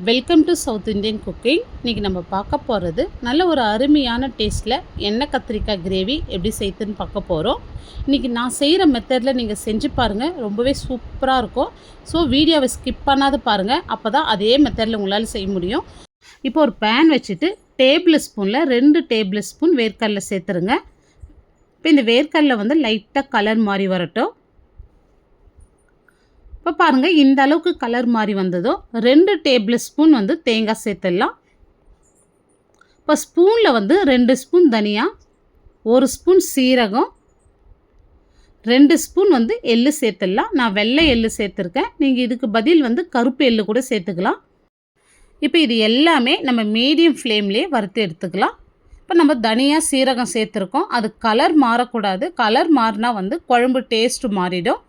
Welcome to south Indian cooking. இன்றைக்கி நம்ம பார்க்க போகிறது நல்ல ஒரு அருமையான டேஸ்ட்டில் எண்ணெய் கத்திரிக்காய் கிரேவி எப்படி செய்யுதுன்னு பார்க்க போகிறோம். இன்றைக்கி நான் செய்கிற மெத்தடில் நீங்கள் செஞ்சு பாருங்கள், ரொம்பவே சூப்பராக இருக்கும். ஸோ வீடியோவை ஸ்கிப் பண்ணாத பாருங்கள், அப்போ தான் அதே மெத்தடில் உங்களால் செய்ய முடியும். இப்போ ஒரு பேன் வச்சுட்டு டேபிள் ஸ்பூனில் 2 டேபிள் ஸ்பூன் வேர்க்கடலை சேர்த்துருங்க. இப்போ இந்த வேர்க்கடலை லைட்டாக கலர் மாறி வரட்டும். இப்போ பாருங்கள், இந்த அளவுக்கு கலர் மாறி வந்ததும் 2 டேபிள் ஸ்பூன் தேங்காய் சேர்த்துடலாம். இப்போ ஸ்பூனில் 2 ஸ்பூன் தனியா, 1 ஸ்பூன் சீரகம், 2 ஸ்பூன் எள்ளு சேர்த்துடலாம். நான் வெள்ளை எள்ளு சேர்த்துருக்கேன், நீங்கள் இதுக்கு பதில் கருப்பு எள்ளு கூட சேர்த்துக்கலாம். இப்போ இது எல்லாமே நம்ம மீடியம் ஃப்ளேம்லேயே வறுத்து எடுத்துக்கலாம். இப்போ நம்ம தனியாக சீரகம் சேர்த்துருக்கோம், அது கலர் மாறக்கூடாது. கலர் மாறினா குழம்பு டேஸ்ட்டு மாறிடும்.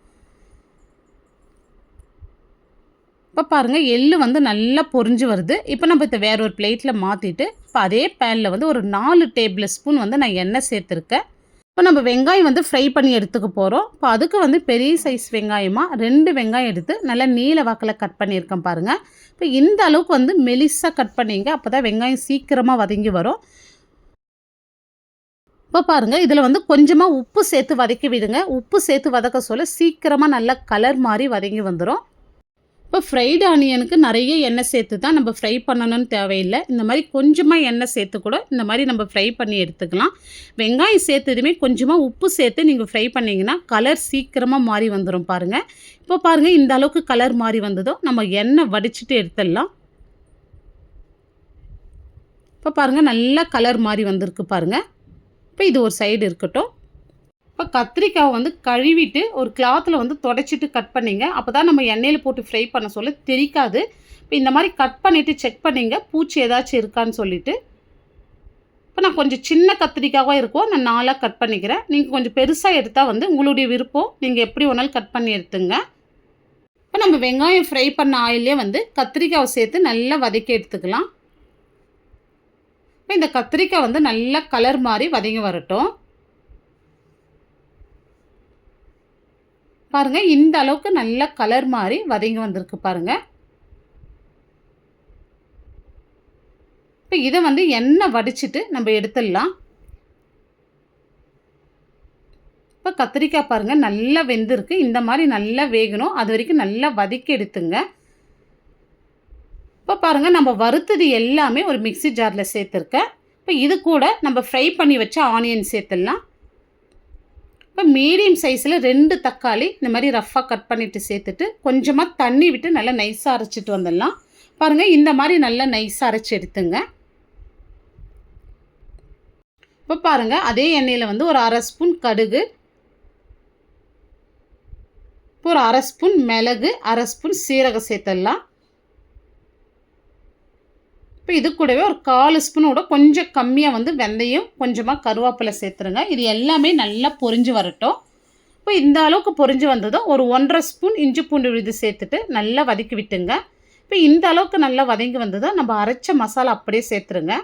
இப்போ பாருங்கள், எள்ளு நல்லா பொரிஞ்சு வருது. இப்போ நம்ம இதை வேற ஒரு பிளேட்டில் மாற்றிட்டு இப்போ அதே பேனில் ஒரு 4 டேபிள் ஸ்பூன் நான் எண்ணெய் சேர்த்துருக்கேன். இப்போ நம்ம வெங்காயம் ஃப்ரை பண்ணி எடுத்துக்க போகிறோம். இப்போ அதுக்கு பெரிய சைஸ் வெங்காயமாக 2 வெங்காயம் எடுத்து நல்லா நீல வாக்கில் கட் பண்ணியிருக்கேன் பாருங்கள். இப்போ இந்த அளவுக்கு மெலிசாக கட் பண்ணிங்க, அப்போ தான் வெங்காயம் சீக்கிரமாக வதங்கி வரும். இப்போ பாருங்கள், இதில் கொஞ்சமாக உப்பு சேர்த்து வதக்கி விடுங்க. உப்பு சேர்த்து வதக்க சொல்ல சீக்கிரமாக நல்லா கலர் மாதிரி வதங்கி வந்துடும். இப்போ ஃப்ரைடு ஆனியனுக்கு நிறைய எண்ணெய் சேர்த்து தான் நம்ம ஃப்ரை பண்ணணும்னு தேவையில்லை. இந்த மாதிரி கொஞ்சமாக எண்ணெய் சேர்த்து கூட இந்த மாதிரி நம்ம ஃப்ரை பண்ணி எடுத்துக்கலாம். வெங்காயம் சேர்த்ததுமே கொஞ்சமாக உப்பு சேர்த்து நீங்கள் ஃப்ரை பண்ணிங்கன்னா கலர் சீக்கிரமாக மாறி வந்துடும் பாருங்கள். இப்போ பாருங்கள், இந்த அளவுக்கு கலர் மாறி வந்ததும் நம்ம எண்ணெய் வடிச்சிட்டு எடுத்துடலாம். இப்போ பாருங்கள், நல்லா கலர் மாறி வந்திருக்கு பாருங்கள். இப்போ இது ஒரு சைடு இருக்கட்டும். இப்போ கத்திரிக்காவை கழுவிட்டு ஒரு கிளாத்தில் துடைச்சிட்டு கட் பண்ணிங்க, அப்போ தான் நம்ம எண்ணெயில் போட்டு ஃப்ரை பண்ண சொல்ல தெரிக்காது. இப்போ இந்த மாதிரி கட் பண்ணிவிட்டு செக் பண்ணிங்க, பூச்சி ஏதாச்சும் இருக்கான்னு சொல்லிவிட்டு. இப்போ நான் கொஞ்சம் சின்ன கத்திரிக்காவாக இருக்கும், நான் 4ஆக கட் பண்ணிக்கிறேன். நீங்கள் கொஞ்சம் பெருசாக எடுத்தால் உங்களுடைய விருப்பம், நீங்கள் எப்படி வேணாலும் கட் பண்ணி எடுத்துங்க. இப்போ நம்ம வெங்காயம் ஃப்ரை பண்ண ஆயிலே கத்திரிக்காவை சேர்த்து நல்லா வதக்கி எடுத்துக்கலாம். இப்போ இந்த கத்திரிக்காய் நல்லா கலர் மாதிரி வதங்கி வரட்டும். பாருங்கள், இந்த அளவுக்கு நல்ல கலர் மாதிரி வதங்கி வந்திருக்கு பாருங்கள். இப்போ இதை எண்ணெய் வடிச்சிட்டு நம்ம எடுத்துடலாம். இப்போ கத்திரிக்காய் பாருங்கள் நல்லா வெந்திருக்கு. இந்த மாதிரி நல்லா வேகணும், அது வரைக்கும் நல்லா வதக்கி எடுத்துங்க. இப்போ பாருங்கள், நம்ம வறுத்தது எல்லாமே ஒரு மிக்ஸி ஜாரில் சேர்த்துருக்கேன். இப்போ இது கூட நம்ம ஃப்ரை பண்ணி வச்ச ஆனியன் சேர்த்துடலாம். இப்போ மீடியம் சைஸில் 2 தக்காளி இந்த மாதிரி ரஃப்பாக கட் பண்ணிவிட்டு சேர்த்துட்டு கொஞ்சமாக தண்ணி விட்டு நல்லா நைஸாக அரைச்சிட்டு வந்துடலாம். பாருங்கள், இந்த மாதிரி நல்லா நைஸாக அரைச்சி எடுத்துங்க. இப்போ பாருங்கள், அதே எண்ணெயில் ஒரு 1/2 ஸ்பூன் கடுகு, இப்போ ஒரு 1/2 ஸ்பூன் மிளகு, 1/2 ஸ்பூன் சீரகம் சேர்த்துடலாம். இப்போ இது கூடவே ஒரு 1/4 ஸ்பூனோட கொஞ்சம் கம்மியாக வெந்தயம், கொஞ்சமாக கருவேப்பிலை சேர்த்துருங்க. இது எல்லாமே நல்லா பொரிஞ்சு வரட்டும். இப்போ இந்த அளவுக்கு பொரிஞ்சு வந்ததும் ஒரு 1/2 ஸ்பூன் இஞ்சி பூண்டு விழுது சேர்த்துட்டு நல்லா வதக்கி விட்டுங்க. இப்போ இந்த அளவுக்கு நல்லா வதங்கி வந்ததும் நம்ம அரைச்ச மசாலா அப்படியே சேர்த்துருங்க.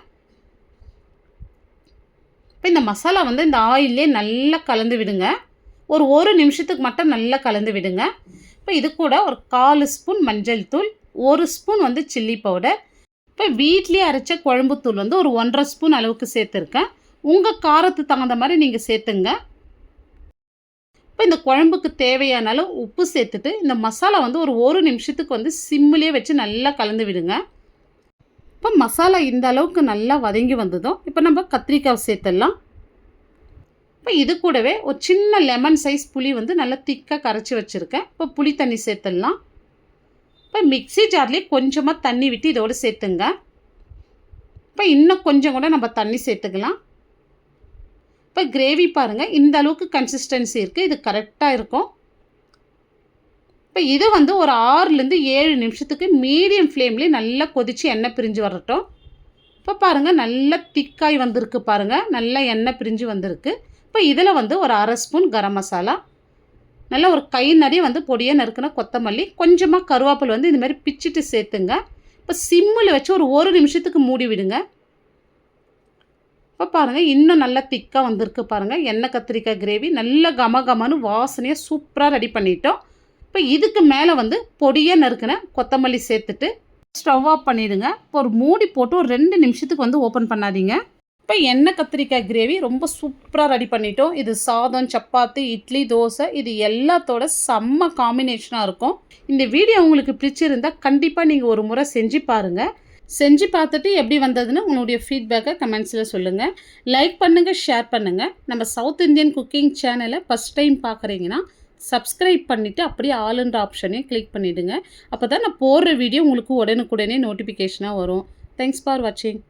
இப்போ இந்த மசாலா இந்த ஆயிலே நல்லா கலந்து விடுங்க. ஒரு நிமிஷத்துக்கு மட்டும் நல்லா கலந்து விடுங்க. இப்போ இது கூட ஒரு 1/4 ஸ்பூன் மஞ்சள் தூள், 1 ஸ்பூன் சில்லி பவுடர், இப்போ வீட்லேயே அரைச்ச குழம்புத்தூள் ஒரு 1/2 ஸ்பூன் அளவுக்கு சேர்த்துருக்கேன். உங்கள் காரத்துக்கு தகுந்த மாதிரி நீங்கள் சேர்த்துங்க. இப்போ இந்த குழம்புக்கு தேவையான அளவு உப்பு சேர்த்துட்டு இந்த மசாலா ஒரு நிமிஷத்துக்கு சிம்மிலே வச்சு நல்லா கலந்து விடுங்க. இப்போ மசாலா இந்த அளவுக்கு நல்லா வதங்கி வந்ததும் இப்போ நம்ம கத்திரிக்காய் சேர்த்துடலாம். இப்போ இது கூடவே ஒரு சின்ன லெமன் சைஸ் புளி நல்லா திக்காக கரைச்சி வச்சுருக்கேன். இப்போ புளி தண்ணி சேர்த்துடலாம். இப்போ மிக்ஸி ஜார்லேயே கொஞ்சமாக தண்ணி விட்டு இதோடு சேர்த்துங்க. இப்போ இன்னும் கொஞ்சம் கூட நம்ம தண்ணி சேர்த்துக்கலாம். இப்போ கிரேவி பாருங்கள், இந்த அளவுக்கு கன்சிஸ்டன்சி இருக்குது, இது கரெக்டாக இருக்கும். இப்போ இது ஒரு 6லேருந்து 7 நிமிஷத்துக்கு மீடியம் ஃப்ளேம்லேயே நல்லா கொதித்து எண்ணெய் பிரிஞ்சு வரட்டும். இப்போ பாருங்கள், நல்லா திக்காய் வந்திருக்கு பாருங்கள், நல்லா எண்ணெய் பிரிஞ்சு வந்திருக்கு. இப்போ இதில் ஒரு 1/2 ஸ்பூன் கரம் மசாலா, நல்லா ஒரு கை நிறைய பொடியாக நறுக்கின கொத்தமல்லி, கொஞ்சமாக கருவேப்பிலை இந்த மாதிரி பிச்சுட்டு சேர்த்துங்க. இப்போ சிம்மில் வச்சு ஒரு நிமிஷத்துக்கு மூடி விடுங்க. இப்போ பாருங்கள், இன்னும் நல்லா திக்காக வந்திருக்கு பாருங்கள். எண்ணெய் கத்திரிக்காய் கிரேவி நல்ல கமகமன்னு வாசனையாக சூப்பராக ரெடி பண்ணிட்டோம். இப்போ இதுக்கு மேலே பொடியாக நறுக்கின கொத்தமல்லி சேர்த்துட்டு ஸ்டவ் ஆஃப் பண்ணிவிடுங்க. இப்போ ஒரு மூடி போட்டு ஒரு 2 நிமிஷத்துக்கு வந்து ஓப்பன் பண்ணாதீங்க. இப்போ எண்ணெய் கத்திரிக்காய் கிரேவி ரொம்ப சூப்பராக ரெடி பண்ணிட்டோம். இது சாதம், சப்பாத்தி, இட்லி, தோசை இது எல்லாத்தோட செம்ம காம்பினேஷனாக இருக்கும். இந்த வீடியோ உங்களுக்கு பிடிச்சிருந்தா கண்டிப்பாக நீங்கள் ஒரு முறை செஞ்சு பாருங்கள். செஞ்சு பார்த்துட்டு எப்படி வந்ததுன்னு உங்களுடைய ஃபீட்பேக்கை கமெண்ட்ஸில் சொல்லுங்கள். லைக் பண்ணுங்கள், ஷேர் பண்ணுங்கள். நம்ம சவுத் இந்தியன் குக்கிங் சேனலை ஃபஸ்ட் டைம் பார்க்குறீங்கன்னா சப்ஸ்கிரைப் பண்ணிவிட்டு அப்படியே ஆளுன்ற ஆப்ஷனையும் கிளிக் பண்ணிவிடுங்க. அப்போ தான் நான் போடுற வீடியோ உங்களுக்கு உடனுக்குடனே நோட்டிஃபிகேஷனாக வரும். தேங்க்ஸ் ஃபார் வாட்சிங்.